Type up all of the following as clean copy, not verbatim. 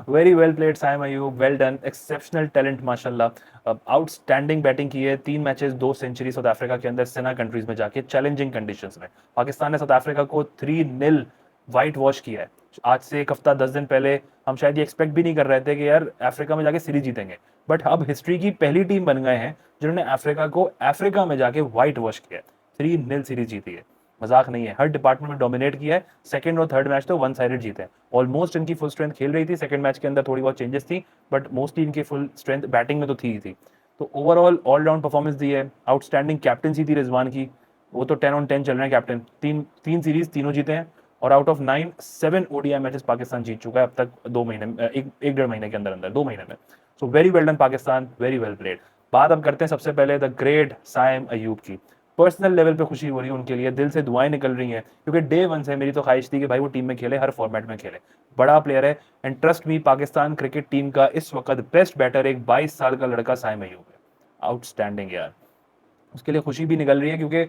Very well played Saim Ayub, well done, exceptional talent माशाल्लाह, outstanding batting की है। 3 मैचेस 2 सेंचुरी साउथ अफ्रीका के अंदर सेना कंट्रीज में जाके चैलेंजिंग कंडीशंस में। पाकिस्तान ने साउथ अफ्रीका को 3-0 वाइट वॉश किया है। आज से एक हफ्ता 10 दिन पहले हम शायद ये एक्सपेक्ट भी नहीं कर रहे थे कि यार अफ्रीका में जाके सीरीज जीतेंगे, बट अब हिस्ट्री की पहली टीम बन गए हैं जिन्होंने अफ्रीका को अफ्रीका में जाके व्हाइट वॉश किया है। 3-0 सीरीज जीती है, मजाक नहीं है। हर डिपार्टमेंट में डोमिनेट किया है। सेकंड और थर्ड मैच तो वन साइडेड जीते हैं। ऑलमोस्ट इनकी फुल स्ट्रेंथ खेल रही थी। सेकंड मैच के अंदर थोड़ी बहुत चेंजेस थी, बट मोस्टली इनकी फुल स्ट्रेंथ बैटिंग में तो थी ही थी। तो ओवरऑल ऑलराउंड परफॉर्मेंस दी है। आउटस्टैंडिंग कैप्टनसी थी रिजवान की। वो तो 10 on 10 चल रहे हैं कैप्टन। तीन तीन सीरीज तीनों जीते हैं, और out of 9 7 ODI matches Pakistan जीत चुका है अब तक 2 महीने में, एक 1.5 महीने के अंदर अंदर 2 महीने में। सो very well done Pakistan, very well played. बात अब करते हैं सबसे पहले द ग्रेट साइम अयूब की। पर्सनल लेवल पे खुशी हो रही है उनके लिए, दिल से दुआएं निकल रही हैं, क्योंकि डे वन से मेरी तो ख्वाहिश थी कि भाई वो टीम में खेले, हर फॉर्मेट में खेले। बड़ा प्लेयर है, and trust me Pakistan cricket team का इस वक्त बेस्ट बैटर एक 22 साल का लड़का साइम अयूब है। आउटस्टैंडिंग यार, उसके लिए खुशी भी निकल रही है, क्योंकि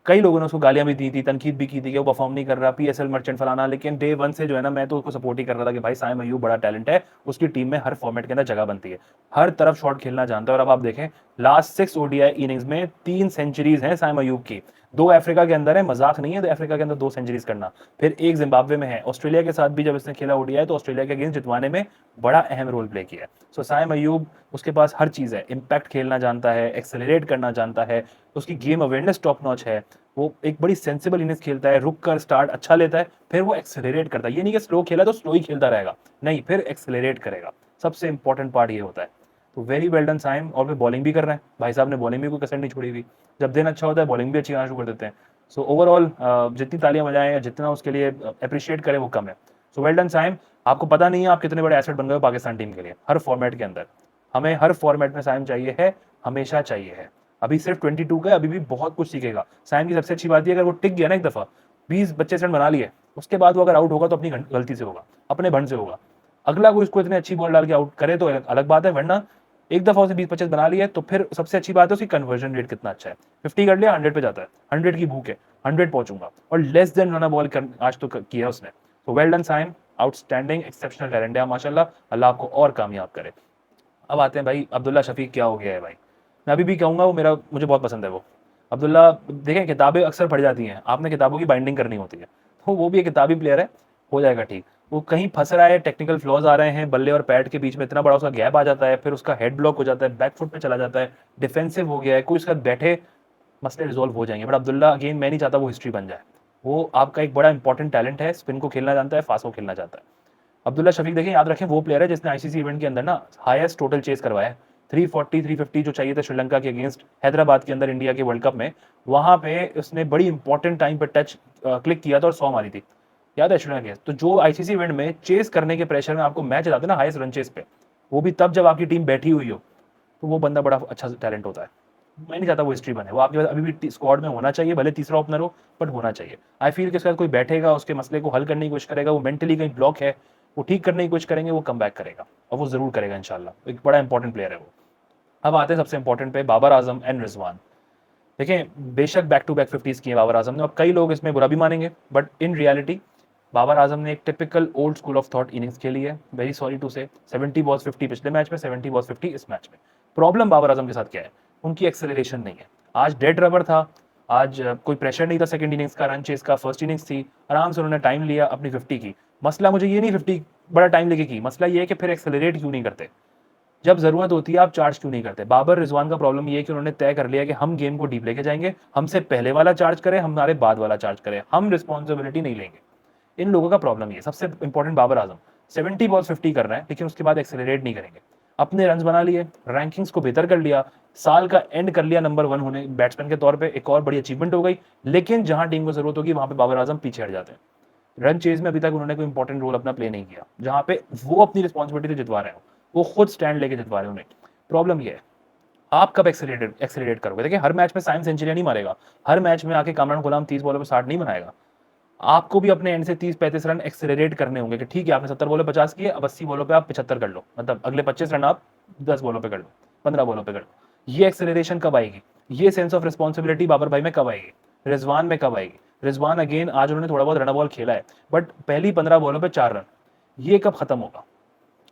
कई लोगों ने उसको गालियां भी दी थी, तनकीद भी की थी कि वो परफॉर्म नहीं कर रहा, पीएसएल मर्चेंट फलाना, लेकिन डे वन से जो है ना, मैं तो उसको सपोर्ट ही कर रहा था कि भाई साइम अयूब बड़ा टैलेंट है, उसकी टीम में हर फॉर्मेट के अंदर जगह बनती है, हर तरफ शॉट खेलना जानता है। और अब आप देखें, लास्ट 6 ओडीआई इनिंग्स में 3 सेंचुरीज हैं साइम अयूब की। 2 अफ्रीका के अंदर है, मजाक नहीं है, 2 अफ्रीका के अंदर 2 सेंचुरीज करना। फिर एक जिम्बाब्वे में है। ऑस्ट्रेलिया के साथ भी जब इसने खेला ओडीआई, तो ऑस्ट्रेलिया के अगेंस्ट जितवाने में बड़ा अहम रोल प्ले किया है। सो साइम अयूब, उसके पास हर चीज़ है। इम्पैक्ट खेलना जानता है, एक्सेलरेट करना जानता है, उसकी गेम अवेयरनेस टॉप नॉच है। वो एक बड़ी सेंसिबल इनिंग्स खेलता है, रुक कर स्टार्ट अच्छा लेता है, फिर वो एक्सेलरेट करता है। ये नहीं कि स्लो खेला तो स्लो ही खेलता रहेगा, नहीं, फिर एक्सेलरेट करेगा। सबसे इंपॉर्टेंट पार्ट ये होता है। तो वेरी वेल डन साइम। और वे बॉलिंग भी कर रहे हैं, भाई साहब ने बॉलिंग भी कोई कसर नहीं छोड़ी हुई। जब दिन अच्छा होता है बॉलिंग भी अच्छी आना शुरू कर देते हैं। सो ओवरऑल जितनी तालियां बजाएं या जितना उसके लिए अप्रिशिएट करें वो कम है। So well done Saim. आपको पता नहीं है आप कितने बड़े एसेट बन गए हो पाकिस्तान टीम के लिए, हर फॉर्मेट के अंदर। हमें हर फॉर्मेट में साइम चाहिए है, हमेशा चाहिए है। अभी सिर्फ 22 का है, अभी भी बहुत कुछ सीखेगा। साइम की सबसे अच्छी बात है, अगर वो टिक गया ना एक दफा, 20-25 रन बना लिए, उसके बाद वो अगर आउट होगा तो अपनी गलती से होगा, अपने भंड से होगा। अगला कोई उसको इतनी अच्छी बॉल डाल के आउट करे तो अलग बात है, वरना एक दफा उसे 20-25 बना लिया तो फिर सबसे अच्छी बात है उसकी कन्वर्जन रेट कितना अच्छा है। 50 कर लिया, 100 पे जाता है, 100 की भूख है, 100 पहुंचूंगा, और लेस देन रन बॉल आज तो किया उसने। तो well done Saim, outstanding, exceptional talent है माशाल्लाह। अल्लाह आपको और कामयाब करे। अब आते हैं भाई, अब्दुल्ला शफीक क्या हो गया है भाई। मैं अभी भी कहूंगा, वो मेरा, मुझे बहुत पसंद है वो अब्दुल्ला। देखें, किताबें अक्सर पढ़ जाती हैं, आपने किताबों की बाइंडिंग करनी होती है, तो वो भी एक किताबी प्लेयर है, हो जाएगा ठीक। वो कहीं फंस रहा है, टेक्निकल फ्लॉज आ रहे हैं, बल्ले और पैड के बीच में इतना बड़ा उसका गैप आ जाता है, फिर उसका हेड ब्लॉक हो जाता है, बैक फुट पे चला जाता है, डिफेंसिव हो गया है, कोई उसका बैठे, मसले रिजॉल्व हो जाएंगे। बट अब्दुल्ला अगेन, मैं नहीं चाहता वो हिस्ट्री बन जाए। वो आपका एक बड़ा इंपॉर्टेंट टैलेंट है, स्पिन को खेलना जानता है, फास्ट को खेलना चाहता है। अब्दुल्ला शफीक देखिए, याद रखें, वो प्लेयर है जिसने आईसीसी इवेंट के अंदर ना हाईएस्ट टोटल चेस करवाया है। 340 350 जो चाहिए था श्रीलंका के अगेंस्ट हैदराबाद के अंदर इंडिया के वर्ल्ड कप में, वहां पे उसने बड़ी इंपॉर्टेंट टाइम पे टच क्लिक किया था और 100 मारी थी, याद है श्रीलंका के। तो जो आईसीसी इवेंट में चेस करने के प्रेशर में आपको मैच जिताते ना हाईएस्ट रन चेस पे, वो भी तब जब आपकी टीम बैठी हुई हो, तो वो बंदा बड़ा अच्छा टैलेंट होता है। मैं नहीं चाहता वो हिस्ट्री बने, वो आपके पास अभी भी स्क्वाड में होना चाहिए, भले तीसरा ओपनर हो, बट होना चाहिए। आई फील कि उसके साथ कोई बैठेगा, उसके मसले को हल करने की कोशिश करेगा, वो मेंटली कहीं ब्लॉक है, वो ठीक करने की कोशिश करेंगे, वो कम बैक करेगा, और वो जरूर करेगा इंशाल्लाह। एक बड़ा इंपॉर्टेंट प्लेयर है वो। अब आते हैं सबसे इंपॉर्टेंट पे, बाबर आजम एंड रिजवान। देखें, बेशक बैक टू बैक 50s किए बाबर आजम ने, और कई लोग इसमें बुरा भी मानेंगे, but in reality Babar Azam ने एक typical old school of thought innings खेली है। वेरी सॉरी टू से, 70 बॉल्स 50 पिछले मैच में, 70 बॉल्स 50 इस मैच में। प्रॉब्लम बाबर आजम के साथ क्या है, उनकी एक्सेलरेशन नहीं है। आज डेड रबर था, आज कोई प्रेशर नहीं था सेकंड इनिंग्स का, रन चेस का फर्स्ट इनिंग्स थी, आराम से उन्होंने टाइम लिया अपनी 50 की। मसला मुझे ये नहीं 50 बड़ा टाइम लेके की, मसला ये है कि फिर एक्सेलरेट क्यों नहीं करते, जब जरूरत होती है आप चार्ज क्यों नहीं करते। बाबर रिजवान का प्रॉब्लम ये है कि उन्होंने तय कर लिया कि हम गेम को डीप लेके जाएंगे, हमसे पहले वाला चार्ज करे, हमारे बाद वाला चार्ज करे, हम रिस्पॉन्सिबिलिटी नहीं लेंगे। इन लोगों का प्रॉब्लम ये सबसे इंपॉर्टेंट। बाबर आजम 70 बॉल 50 कर रहे हैं, लेकिन उसके बाद एक्सेलरेट नहीं करेंगे। अपने रन बना लिए, रैंकिंग्स को बेहतर कर लिया, साल का एंड कर लिया नंबर 1 होने बैट्समैन के तौर पे, एक और बड़ी अचीवमेंट हो गई। लेकिन जहां टीम को जरूरत होगी वहां पे बाबर आजम पीछे हट जाते हैं। रन चेज में अभी तक उन्होंने कोई इंपॉर्टेंट रोल अपना प्ले नहीं किया, जहां पे वो अपनी रिस्पॉन्सिबिलिटी से जितवा रहे हो, वो खुद स्टैंड लेके जितवा रहे हो उन्हें। प्रॉब्लम ये है, आप कब एक्सेलरेट करोगे। देखिए, हर मैच में साइम सेंचुरी नहीं मारेगा, हर मैच में आके कामरान गुलाम 30 बॉलों पे 60 नहीं बनाएगा। आपको भी अपने एंड से 30-35 रन एक्सेलरेट करने होंगे कि ठीक है, आपने 70 बॉलों पे 50 किए, अब 80 बॉलों पे आप 75 कर लो, मतलब अगले 25 रन आप 10 बॉलों पे कर लो, 15 बॉलों पे कर लो। ये एक्सेलरेशन कब आएगी, ये सेंस ऑफ रिस्पॉन्सिबिलिटी बाबर भाई में कब आएगी, रिजवान में कब आएगी। रिजवान अगेन आज उन्होंने थोड़ा बहुत रन बॉल खेला है, बट पहली 15 बॉलों पे 4 रन, ये कब खत्म होगा?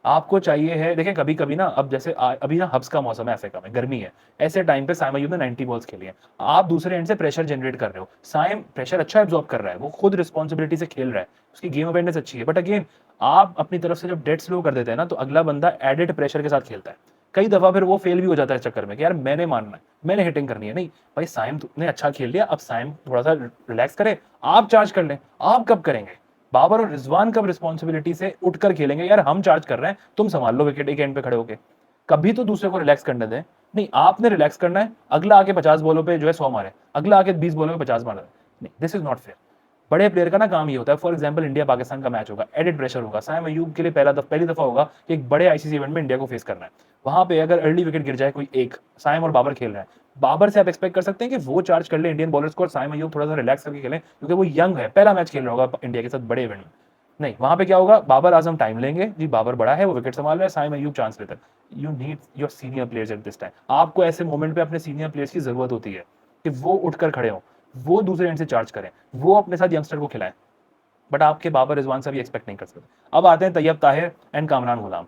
आपको चाहिए है, देखिए कभी कभी ना, अब जैसे अभी ना हब्स का मौसम है, अफ्रीका में गर्मी है, ऐसे टाइम पे साइम अयूब ने 90 बॉल्स खेली है, आप दूसरे एंड से प्रेशर जनरेट कर रहे हो, साइम प्रेशर अच्छा एब्जॉर्ब कर रहा है, वो खुद रिस्पॉन्सिबिलिटी से खेल रहा है, उसकी गेम अवेयरनेस अच्छी है, बट अगेन आप अपनी तरफ से जब डेड स्लो कर देते हैं ना, तो अगला बंदा एडेड प्रेशर के साथ खेलता है, कई दफा फिर वो फेल भी हो जाता है इस चक्कर में कि यार मैंने मारना है, मैंने हिटिंग करनी है, नहीं भाई साइम ने अच्छा खेल लिया, अब साइम थोड़ा सा रिलैक्स करे, आप चार्ज कर लें। आप कब करेंगे? बाबर और रिजवान कब रिस्पॉन्सिबिलिटी से उठकर खेलेंगे, यार हम चार्ज कर रहे हैं, तुम संभाल लो विकेट एक एंड पे खड़े होके, कभी तो दूसरे को रिलैक्स करने दें। नहीं, आपने रिलैक्स करना है, अगला आके 50 बॉलों पे जो है 100 मारे, अगला आके 20 बॉलों पे 50 मारे, नहीं, दिस इज नॉट फेयर। बड़े प्लेयर का ना काम ये होता है, फॉर एग्जांपल इंडिया पाकिस्तान का मैच होगा, एडेड प्रेशर होगा, साइम अयूब के लिए पहली दफा होगा कि एक बड़े आईसीसी इवेंट में इंडिया को फेस करना है, वहां पे अगर अर्ली विकेट गिर जाए कोई एक, साइम और बाबर खेल रहे हैं, बाबर से आप एक्सपेक्ट कर सकते हैं कि वो चार्ज कर ले इंडियन बॉलर्स को और साइम अयूब थोड़ा सा रिलैक्स करके खेलें, क्योंकि वो यंग है, पहला मैच खेल रहा होगा इंडिया के साथ बड़े इवेंट में। नहीं, वहां पे क्या होगा, बाबर आजम टाइम लेंगे जी, बाबर बड़ा है, वो विकेट संभाल रहा है, साइम अयूब चांस लेता है। You need your senior players at this time, आपको ऐसे मोमेंट पे अपने सीनियर प्लेयर्स की जरूरत होती है कि वो उठकर खड़े हों, वो दूसरे एंड से चार्ज करें, वो अपने साथ यंगस्टर को खिलाएं, बट आपके बाबर रिजवान से भी एक्सपेक्ट नहीं कर सकते। अब आते हैं तैयब ताहिर एंड कामरान गुलाम,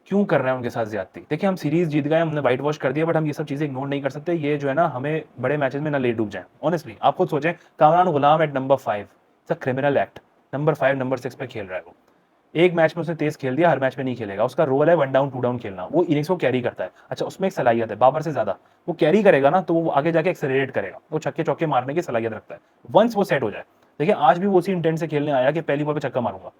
क्यों कर रहे हैं उनके साथ ज्यादती? देखिए हम सीरीज जीत गए, हमने व्हाइट वॉश कर दिया, बट हम ये सब चीजें इग्नोर नहीं कर सकते, ये जो है ना हमें बड़े मैचेस में ना ले डूब जाए। ऑनेस्टली आप खुद सोचें, Kamran Ghulam at number 5, it's a criminal act, number 5 number 6 पे खेल रहा है वो, एक मैच में उसने तेज खेल दिया, हर मैच में नहीं खेलेगा, उसका रोल है 1 डाउन 2 डाउन खेलना, वो इनिंग्स को कैरी करता है। अच्छा, उसमें एक सलाहियत है बाबर से ज्यादा, वो कैरी करेगा ना तो वो आगे जाके एक्सेलरेट करेगा, वो छक्के चौके मारने की सलाहियत रखता है, वंस वो सेट हो जाए। देखिए आज भी वो उसी इंटेंट से खेलने आया कि पहली बॉल पे छक्का मारूंगा,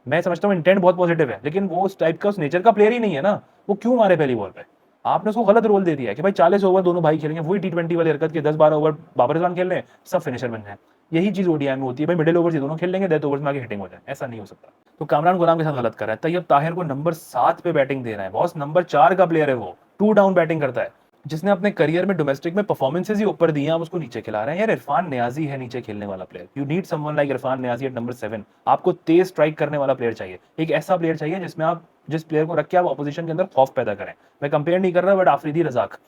मैं समझता हूँ इंटेंट बहुत पॉजिटिव है, लेकिन वो उस टाइप का, उस नेचर का प्लेयर ही नहीं है ना, वो क्यों मारे पहली बॉल पे? आपने उसको गलत रोल दे दिया है कि भाई 40 ओवर दोनों भाई खेलेंगे, वही टी20 वाली हरकत के 10-12 ओवर बाबर रिजवान खेल रहे हैं, सब फिनिशर बन जाए। यही चीज ओडीआई में होती है भाई, मिडिल ओवर्स ये दोनों खेल लेंगे, डेथ ओवर्स में आगे हिटिंग हो जाए, ऐसा नहीं हो सकता। तो कामरान गुलाम के साथ गलत कर रहा है, तैयब ताहिर को नंबर 7 पे बैटिंग दे रहा है, बॉस नंबर 4 का प्लेयर है वो, 2 डाउन बैटिंग करता है, जिसने अपने करियर में डोमेस्टिक में परफॉर्मेंसेस ही ऊपर दिए हैं, आप उसको नीचे खिला रहे हैं। यार इरफान नियाजी है नीचे खेलने वाला player, you need someone like Irfan Niazi at number 7, आपको तेज स्ट्राइक करने वाला प्लेयर चाहिए, एक ऐसा प्लेयर चाहिए जिसमें आप, जिस प्लेयर को रख के आप ऑपोजिशन के अंदर खौफ पैदा करें। मैं कंपेयर नहीं कर रहा, बट आफरीदी रजाक,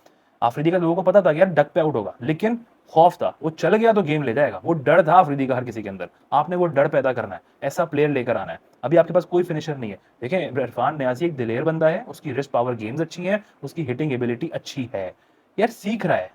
आफरीदी का लोगों को पता था कि यार डक पे आउट होगा, लेकिन खौफ था, वो चल गया तो गेम ले जाएगा, वो डर था आफरीदी का हर किसी के अंदर, आपने वो डर पैदा करना है, ऐसा प्लेयर लेकर आना है। अभी आपके पास कोई फिनिशर नहीं है, देखें इरफान नियाजी एक दिलेर बंदा है, उसकी रिस्ट पावर गेम्स अच्छी है, उसकी हिटिंग एबिलिटी अच्छी है, यार सीख रहा है,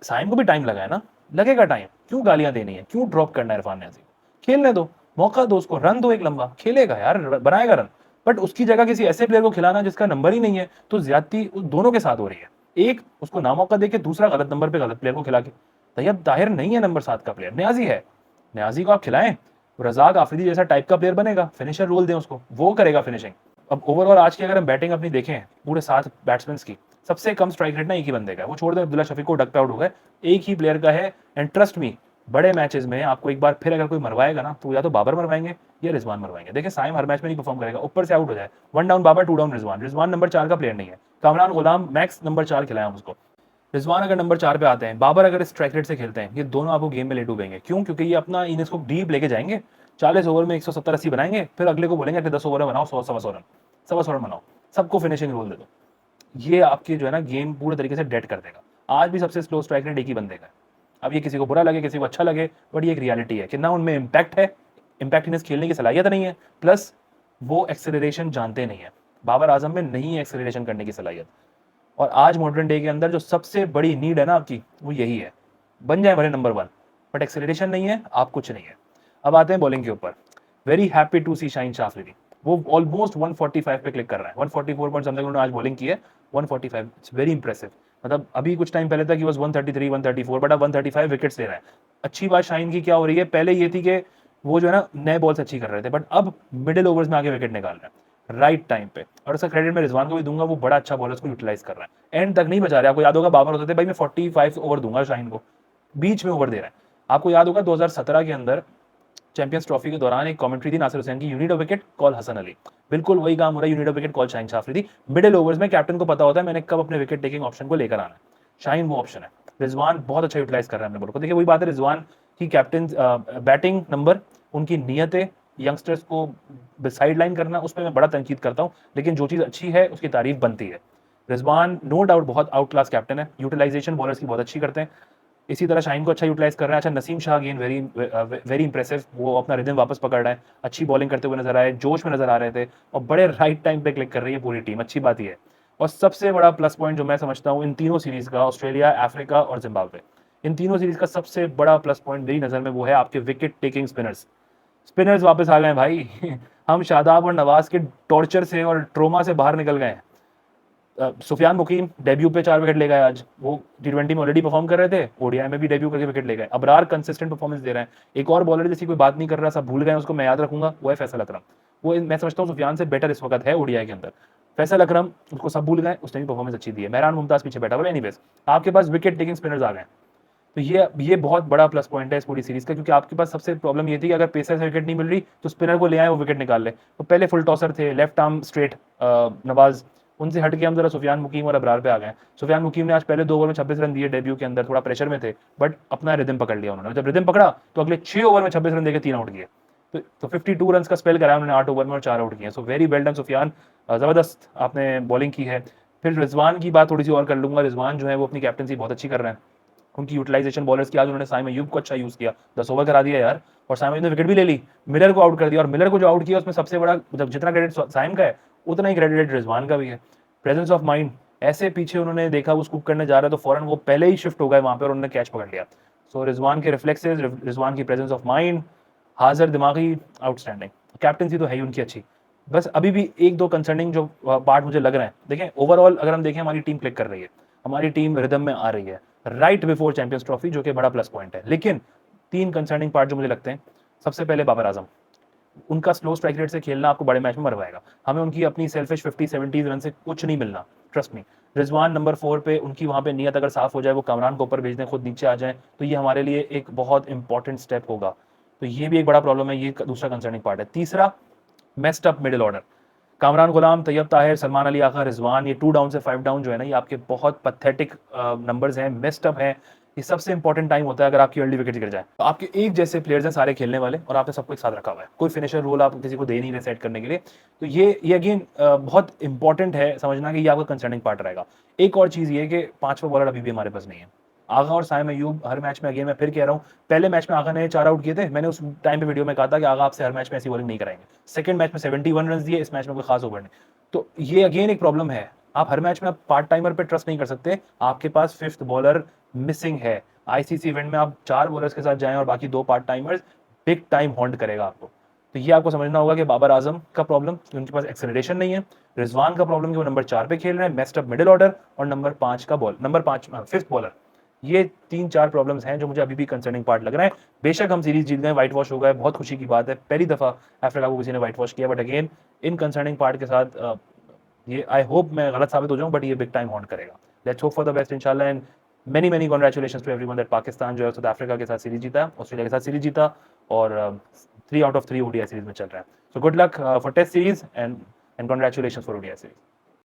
साइम को भी टाइम लगा है ना, लगेगा टाइम, क्यों गालियां देनी है, क्यों ड्रॉप करना है इरफान नियाजी को? खेलने दो, मौका दो उसको, रन दो एक लंबा, खेलेगा यार, बनाएगा रन, बट उसकी जगह किसी ऐसे प्लेयर को खिलाना जिसका नंबर ही नहीं है, तो ज्यादती उस दोनों के साथ हो रही है, एक उसको ना मौका देके, दूसरा गलत नंबर पे गलत प्लेयर को खिला के। तैयब ताहिर नहीं है नंबर 7 का प्लेयर, न्याजी है, न्याजी को आप खिलाएं, रजाक आफरीदी जैसा टाइप का प्लेयर बनेगा, फिनिशर रोल दें उसको, वो करेगा फिनिशिंग। अब ओवरऑल आज की अगर हम बैटिंग अपनी देखें पूरे 7 बैट्समैन की, सबसे कम स्ट्राइक रेट ना एक ही बंदे का है, वो छोड़ दें अब्दुल्ला शफीक को, डक पे आउट हो गए, एक ही प्लेयर का है। एंड ट्रस्ट मी, बड़े मैचेस में आपको एक बार फिर अगर कोई मरवाएगा ना, तो या तो बाबर मरवाएंगे या रिजवान मरवाएंगे। देखिए साइम हर मैच में नहीं परफॉर्म करेगा, ऊपर से आउट हो जाए, 1 down Babar 2 down Rizwan, Rizwan number 4 का प्लेयर नहीं है, कामरान गुलाम मैक्स नंबर 4 खिलाया उसको, रिजवान अगर नंबर 4 पे आते हैं, बाबर अगर स्ट्राइक रेट से खेलते हैं, ये दोनों आपको गेम में ले डूबेंगे। क्यों? क्योंकि ये अपना इनिंग्स को डीप लेके जाएंगे, 40 ओवर में 170-80 बनाएंगे, फिर अगले को बोलेंगे अगले 10 ओवर में बनाओ 100-125 रन, 125 रन बनाओ, सबको फिनिशिंग रोल दे दो। ये आपकी जो है ना गेम पूरे तरीके से डेड कर देगा। आज भी सबसे स्लो स्ट्राइक रेट एक ही बंदे का है। अब ये किसी को बुरा लगे, किसी को अच्छा लगे, बट ये एक रियलिटी है कि ना उनमें इम्पैक्ट है, इम्पैक्ट इनिंग्स खेलने की सलाहियत नहीं है, प्लस वो एक्सेलरेशन जानते नहीं है। बाबर आजम में नहीं है एक्सेलरेशन करने की सलाहियत, और आज मॉडर्न डे के अंदर जो सबसे बड़ी नीड है ना आपकी, वो यही है, बन जाए भले नंबर 1, बट एक्सेलरेशन नहीं है, आप कुछ नहीं है। अब आते हैं बॉलिंग के ऊपर, वेरी हैप्पी टू सी शाहीन शाह अफरीदी, वो ऑलमोस्ट 145 पे क्लिक कर रहा है, 144 पॉइंट समथिंग उन्होंने आज बॉलिंग की है, 145, इट्स वेरी इंप्रेसिव। मतलब अभी कुछ टाइम पहले तक ही वाज 133 134, बट अब 135 विकेट्स ले रहा है। अच्छी बात शाहीन की क्या हो रही है, पहले ये थी कि वो जो है ना नए बॉल्स अच्छी कर रहे थे, बट अब मिडिल ओवर्स में आके विकेट निकाल रहे हैं राइट टाइम पे, और उसका क्रेडिट मैं रिजवान को भी दूंगा, वो बड़ा अच्छा बॉलर को यूटिलाइज कर रहा है, एंड तक नहीं बचा रहा है। आपको याद होगा बाबर होते थे भाई मैं 45 ओवर दूंगा शाहीन को, बीच में ओवर दे रहा है। आपको याद होगा 2017 के अंदर चैंपियंस ट्रॉफी के दौरान एक कमेंट्री थी नासिर हुसैन की, unit of wicket call Hasan Ali, बिल्कुल वही काम हो रहा है, unit of wicket call Shaheen Shah Afridi. Middle overs में कैप्टन को पता होता है मैंने कब अपने विकेट टेकिंग ऑप्शन को लेकर आना है, शाहीन वो ऑप्शन है। रिजवान बहुत अच्छा यूटिलाइज कर रहा है अपने बॉल को। देखिए वही बात है, रिजवान की कैप्टन बैटिंग नंबर, उनकी नीयतें, यंगस्टर्स को साइड लाइन करना, उस पर मैं बड़ा तनकीद करता हूँ, लेकिन जो चीज़ अच्छी है उसकी तारीफ बनती है। रिजवान नो डाउट बहुत आउट क्लास कैप्टन है, यूटिलाइजेशन बॉलर्स की बहुत अच्छी करते हैं, इसी तरह शाहीन को अच्छा यूटिलाइज कर रहे हैं। अच्छा, Naseem Shah again very very impressive, वो अपना रिदम वापस पकड़ रहा है, अच्छी बॉलिंग करते हुए नजर आए, जोश में नजर आ रहे थे और बड़े राइट टाइम पे क्लिक कर रही है पूरी टीम, अच्छी बात ही है। और सबसे बड़ा प्लस पॉइंट जो मैं समझता हूँ इन तीनों सीरीज का, ऑस्ट्रेलिया, अफ्रीका और जिम्बाब्वे, इन तीनों सीरीज का सबसे बड़ा प्लस पॉइंट मेरी नजर में वो है आपके विकेट टेकिंग स्पिनर्स। स्पिनर्स वापस आ गए भाई हम शादाब और नवाज के टॉर्चर से और ट्रोमा से बाहर निकल गए हैं। सुफियान मुकीम डेब्यू पे 4 विकेट ले गए आज, वो टी20 में ऑलरेडी परफॉर्म कर रहे थे, ओडीआई में भी डेब्यू करके विकेट ले गए। अबरार कंसिस्टेंट परफॉर्मेंस दे रहे हैं। एक और बॉलर जैसी कोई बात नहीं कर रहा, सब भूल गए, उसको मैं याद रखूंगा, वो है फैसल अकरम। वो मैं समझता हूँ सुफियान से बेटर इस वक्त है ओडीआई के अंदर। फैसल अकरम, उसको सब भूल गए, उसने भी परफॉर्मेंस अच्छी दी है। मेहरान मुमताज पीछे बैठा हुआ। एनीवेज, आपके पास विकेट टेकिंग स्पिनर्स आ गए, तो ये बहुत बड़ा प्लस पॉइंट है इस पूरी सीरीज का, क्योंकि आपके पास सबसे प्रॉब्लम ये थी कि अगर पेसर से विकेट नहीं मिल रही तो स्पिनर को ले आए, वो विकेट निकाल ले। तो पहले फुल टॉसर थे, लेफ्ट आर्म स्ट्रेट नवाज, उनसे हट के हम जरा सुफियान मुकीम और अबरार पे आ गए। सुफियान मुकीम ने आज पहले 2 ओवर में 26 रन दिए डेब्यू के अंदर, थोड़ा प्रेशर में थे, बट अपना रिदम पकड़ लिया उन्होंने। जब रिदम पकड़ा तो अगले 6 ओवर में 26 रन देकर 3 आउट किए। तो 52 रन का स्पेल कराया उन्होंने 8 ओवर में और 4 आउट किए। So very well done Sufiyan, जबरदस्त आपने बॉलिंग की है। फिर रिजवान की बात थोड़ी सी और कर लूंगा। रिजवान जो है वो अपनी कैप्टनसी बहुत अच्छी कर रहे हैं, उनकी यूटिलाइजेशन बॉलर्स की। आज उन्होंने साइम अयूब को अच्छा यूज किया, 10 ओवर करा दिया यार, और साइम अयूब ने विकेट भी ले ली, मिलर को आउट कर दिया। और मिलर को जो आउट किया उसमें सबसे बड़ा, जब जितना क्रेडिट साइम का है उतना ही क्रेडिट रिजवान का भी है। प्रेजेंस ऑफ माइंड, ऐसे पीछे उन्होंने देखा वो स्कूप करने जा रहा है तो फौरन वो पहले ही शिफ्ट हो गए वहां पर और उन्होंने कैच पकड़ लिया। सो रिजवान के रिफ्लेक्सेस, रिजवान की प्रेजेंस ऑफ माइंड, हाजिर दिमागी, आउटस्टैंडिंग। कैप्टनसी तो है ही उनकी अच्छी। बस अभी भी एक दो कंसर्निंग जो पार्ट मुझे लग रहे हैं, देखें ओवरऑल अगर हम देखें हमारी टीम क्लिक कर रही है, हमारी टीम रिदम में आ रही है राइट बिफोर चैंपियंस ट्रॉफी, जो कि बड़ा प्लस पॉइंट है। लेकिन 3 कंसर्निंग पार्ट जो मुझे लगते हैं, सबसे पहले बाबर आजम, उनका स्लो स्ट्राइक रेट से खेलना आपको बड़े मैच में मरवाएगा। हमें उनकी अपनी सेल्फिश 50-70 रन से कुछ नहीं मिलना, ट्रस्ट मी। रिजवान नंबर 4 पे, उनकी वहां पे नीयत अगर साफ हो जाए, वो कामरान को ऊपर भेज दें, खुद नीचे आ जाए, तो ये हमारे लिए एक बहुत इंपॉर्टेंट स्टेप होगा। तो ये भी एक बड़ा प्रॉब्लम है, ये दूसरा कंसर्निंग पार्ट है। तीसरा, messed up middle order. Kamran Ghulam, Tayyab Tahir, Salman Ali Agha, Rizwan, ये 2 डाउन से 5 डाउन जो है ना, ये आपके बहुत पैथेटिक नंबर्स हैं, मेस्ड अप हैं। ये सबसे इंपॉर्टेंट टाइम होता है अगर आपकी अर्ली विकेट गिर जाए। तो आपके एक जैसे प्लेयर्स हैं सारे खेलने वाले, और आपने सबको एक साथ रखा हुआ है, कोई फिनिशर रोल आप किसी को दे नहीं रहे सेट करने के लिए। तो ये अगेन बहुत इंपॉर्टेंट है समझना कि ये आपका कंसर्निंग पार्ट रहेगा। एक और चीज़ ये कि 5वां बॉलर अभी भी हमारे पास नहीं है। आगा और साइम अयूब हर मैच में, अगेन मैं फिर कह रहा हूँ, पहले मैच में आगा ने 4 आउट किए थे, मैंने उस टाइम पे वीडियो में कहा था कि आगा आपसे हर मैच में ऐसी बॉलिंग नहीं कराएंगे। सेकंड मैच में 71 रन दिए, इस मैच में कोई खास ओवर नहीं। तो ये अगेन एक प्रॉब्लम है, आप हर मैच में आप पार्ट टाइमर पे ट्रस्ट नहीं कर सकते, आपके पास 5th बॉलर मिसिंग है। आईसीसी इवेंट में आप 4 बॉलर्स के साथ जाएं और बाकी 2 part timers, big time haunt करेगा आपको। तो ये आपको समझना होगा कि बाबर आजम का प्रॉब्लम उनके पास एक्सेलरेशन नहीं है, रिजवान का प्रॉब्लम कि वो नंबर 4 पे खेल रहे हैं, मेस्ड अप मिडिल ऑर्डर, और नंबर 5 का बॉल, नंबर 5 5th बॉलर। ये 3-4 प्रॉब्लम्स हैं जो मुझे अभी भी कंसर्निंग पार्ट लग रहा है। बेशक हम सीरीज जीत गए, व्हाइट वॉश हो गए, बहुत खुशी की बात है, पहली दफा अफ्रीका को किसी ने व्हाइट वॉश किया, but again in concerning part के साथ ये आई होप मैं गलत साबित हो जाऊं, बट ये बिग टाइम हॉन्ट करेगा। Let's hope for the best इंशाल्लाह, and many congratulations to everyone that Pakistan जो है साउथ अफ्रीका के साथ सीरीज जीता, ऑस्ट्रेलिया के साथ सीरीज जीता, और 3 आउट ऑफ 3 ओडीआई सीरीज में चल रहा है। So good luck for test series, and congratulations for ODI series.